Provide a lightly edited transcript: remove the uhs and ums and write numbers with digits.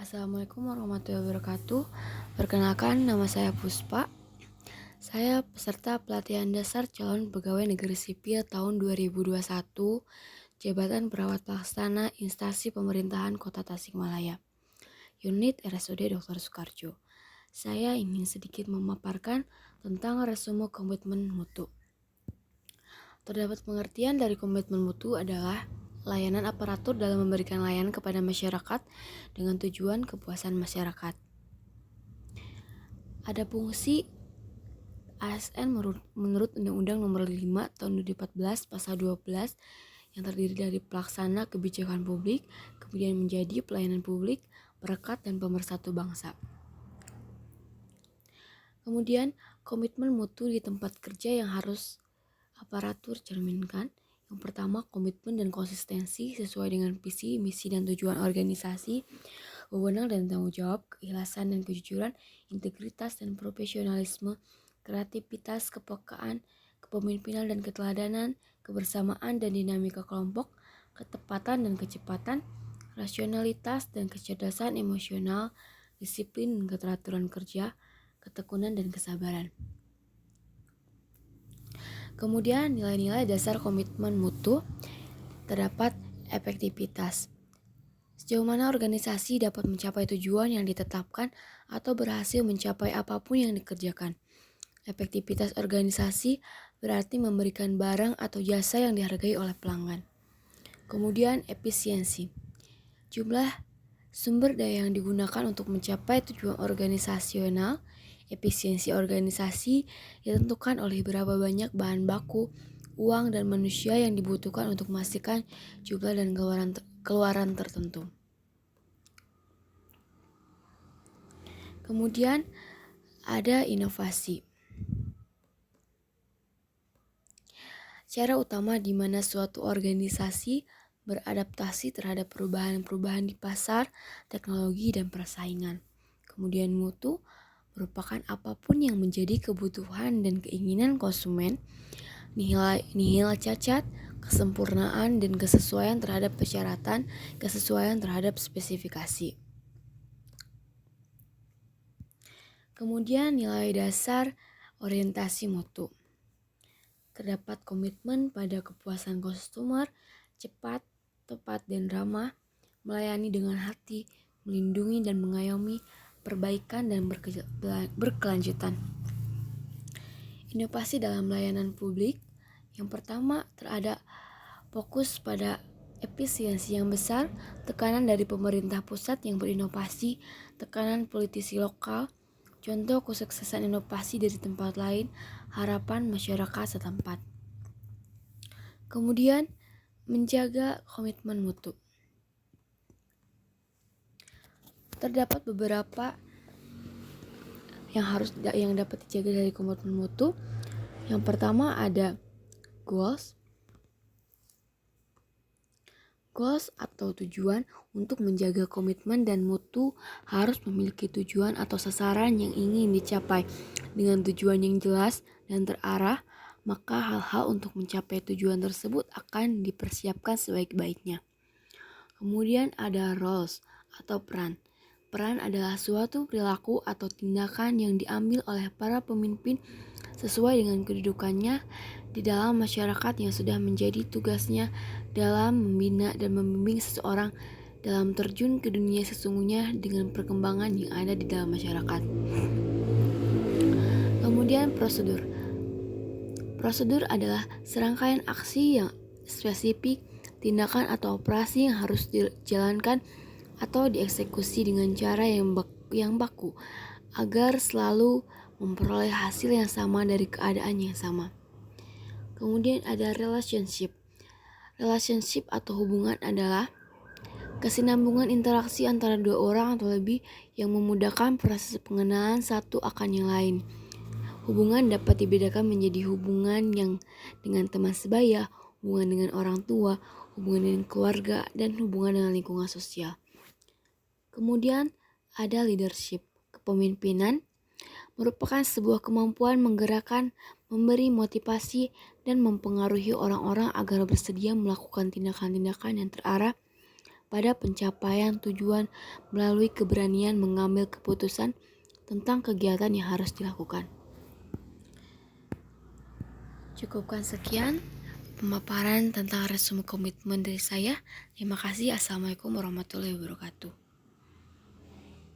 Assalamualaikum warahmatullahi wabarakatuh. Perkenalkan, nama saya Puspa. Saya peserta pelatihan dasar calon pegawai negeri sipil tahun 2021, Jabatan Perawat Pelaksana Instansi Pemerintahan Kota Tasikmalaya, Unit RSUD Dr. Soekarjo. Saya ingin sedikit memaparkan tentang resume komitmen mutu. Terdapat pengertian dari komitmen mutu adalah layanan aparatur dalam memberikan layanan kepada masyarakat dengan tujuan kepuasan masyarakat. Ada fungsi ASN menurut Undang-Undang Nomor 5 Tahun 2014 Pasal 12 yang terdiri dari pelaksana kebijakan publik, kemudian menjadi pelayanan publik, perekat, dan pemersatu bangsa. Kemudian komitmen mutu di tempat kerja yang harus aparatur cerminkan. Yang pertama, komitmen dan konsistensi sesuai dengan visi, misi, dan tujuan organisasi, wewenang dan tanggung jawab, keikhlasan dan kejujuran, integritas dan profesionalisme, kreativitas, kepekaan, kepemimpinan dan keteladanan, kebersamaan dan dinamika kelompok, ketepatan dan kecepatan, rasionalitas dan kecerdasan emosional, disiplin dan keteraturan kerja, ketekunan dan kesabaran. Kemudian nilai-nilai dasar komitmen mutu terdapat efektivitas. Sejauh mana organisasi dapat mencapai tujuan yang ditetapkan atau berhasil mencapai apapun yang dikerjakan. Efektivitas organisasi berarti memberikan barang atau jasa yang dihargai oleh pelanggan. Kemudian efisiensi. Jumlah sumber daya yang digunakan untuk mencapai tujuan organisasional. Efisiensi organisasi ditentukan oleh berapa banyak bahan baku, uang, dan manusia yang dibutuhkan untuk memastikan jumlah dan keluaran tertentu. Kemudian ada inovasi. Cara utama di mana suatu organisasi beradaptasi terhadap perubahan-perubahan di pasar, teknologi, dan persaingan. Kemudian mutu merupakan apapun yang menjadi kebutuhan dan keinginan konsumen, nihil cacat, kesempurnaan, dan kesesuaian terhadap persyaratan, kesesuaian terhadap spesifikasi. Kemudian nilai dasar orientasi mutu. Terdapat komitmen pada kepuasan konsumer, cepat, tepat, dan ramah, melayani dengan hati, melindungi dan mengayomi, perbaikan dan berkelanjutan. Inovasi dalam layanan publik. Yang pertama, terada fokus pada efisiensi yang besar, tekanan dari pemerintah pusat yang berinovasi, tekanan politisi lokal, contoh kesuksesan inovasi dari tempat lain, harapan masyarakat setempat. Kemudian, menjaga komitmen mutu. Terdapat beberapa yang dapat dijaga dari komitmen mutu. Yang pertama ada goals. Goals atau tujuan. Untuk menjaga komitmen dan mutu harus memiliki tujuan atau sasaran yang ingin dicapai. Dengan tujuan yang jelas dan terarah, maka hal-hal untuk mencapai tujuan tersebut akan dipersiapkan sebaik-baiknya. Kemudian ada roles atau peran. Peran adalah suatu perilaku atau tindakan yang diambil oleh para pemimpin sesuai dengan kedudukannya di dalam masyarakat yang sudah menjadi tugasnya dalam membina dan membimbing seseorang dalam terjun ke dunia sesungguhnya dengan perkembangan yang ada di dalam masyarakat. Kemudian prosedur. Prosedur adalah serangkaian aksi yang spesifik, tindakan atau operasi yang harus dijalankan atau dieksekusi dengan cara yang baku agar selalu memperoleh hasil yang sama dari keadaan yang sama. Kemudian ada relationship. Relationship atau hubungan adalah kesinambungan interaksi antara dua orang atau lebih yang memudahkan proses pengenalan satu akan yang lain. Hubungan dapat dibedakan menjadi hubungan yang dengan teman sebaya, hubungan dengan orang tua, hubungan dengan keluarga, dan hubungan dengan lingkungan sosial. Kemudian ada leadership. Kepemimpinan merupakan sebuah kemampuan menggerakkan, memberi motivasi, dan mempengaruhi orang-orang agar bersedia melakukan tindakan-tindakan yang terarah pada pencapaian tujuan melalui keberanian mengambil keputusan tentang kegiatan yang harus dilakukan. Cukupkan sekian pemaparan tentang resume komitmen dari saya. Terima kasih. Assalamualaikum warahmatullahi wabarakatuh.